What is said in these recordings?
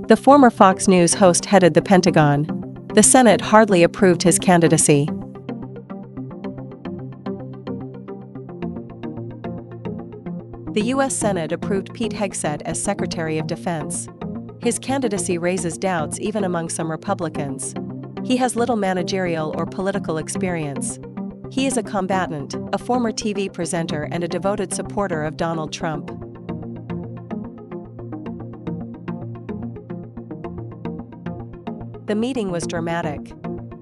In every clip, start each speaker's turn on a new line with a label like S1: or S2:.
S1: The former Fox News host headed the Pentagon. The Senate hardly approved his candidacy. The U.S. Senate approved Pete Hegseth as Secretary of Defense. His candidacy raises doubts even among some Republicans. He has little managerial or political experience. He is a combatant, a former TV presenter and a devoted supporter of Donald Trump. The meeting was dramatic.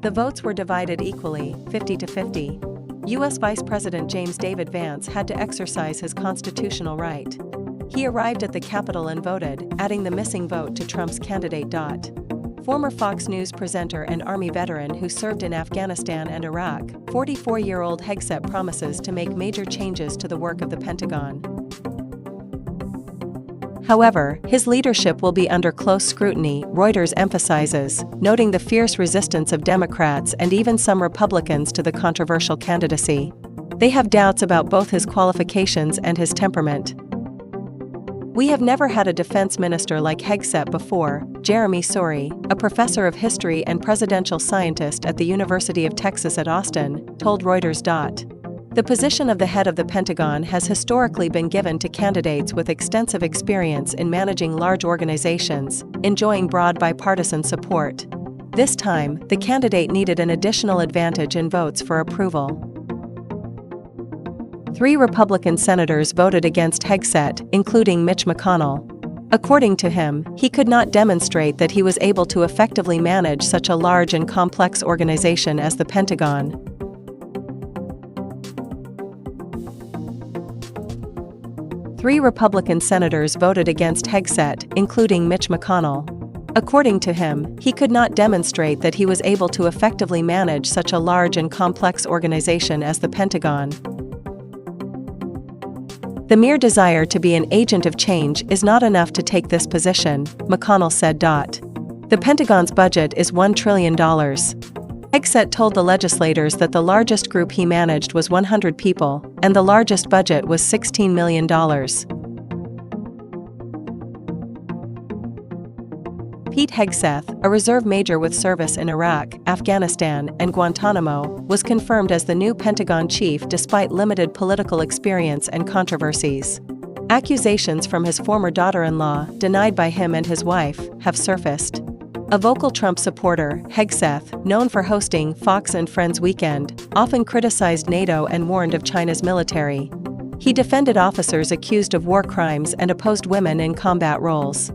S1: The votes were divided equally, 50-50. U.S. Vice President James David Vance had to exercise his constitutional right. He arrived at the Capitol and voted, adding the missing vote to Trump's candidate. Former Fox News presenter and Army veteran who served in Afghanistan and Iraq, 44-year-old Hegseth promises to make major changes to the work of the Pentagon. However, his leadership will be under close scrutiny, Reuters emphasizes, noting the fierce resistance of Democrats and even some Republicans to the controversial candidacy. They have doubts about both his qualifications and his temperament. "We have never had a defense minister like Hegseth before," Jeremy Suri, a professor of history and presidential scientist at the University of Texas at Austin, told Reuters. The position of the head of the Pentagon has historically been given to candidates with extensive experience in managing large organizations, enjoying broad bipartisan support. This time, the candidate needed an additional advantage in votes for approval. 3 Republican senators voted against Hegseth, including Mitch McConnell. According to him, he could not demonstrate that he was able to effectively manage such a large and complex organization as the Pentagon. 3 Republican senators voted against Hegseth, including Mitch McConnell. According to him, he could not demonstrate that he was able to effectively manage such a large and complex organization as the Pentagon. "The mere desire to be an agent of change is not enough to take this position," McConnell said. "The Pentagon's budget is $1 trillion. Hegseth told the legislators that the largest group he managed was 100 people, and the largest budget was $16 million. Pete Hegseth, a reserve major with service in Iraq, Afghanistan, and Guantanamo, was confirmed as the new Pentagon chief despite limited political experience and controversies. Accusations from his former daughter-in-law, denied by him and his wife, have surfaced. A vocal Trump supporter, Hegseth, known for hosting Fox and Friends Weekend, often criticized NATO and warned of China's military. He defended officers accused of war crimes and opposed women in combat roles.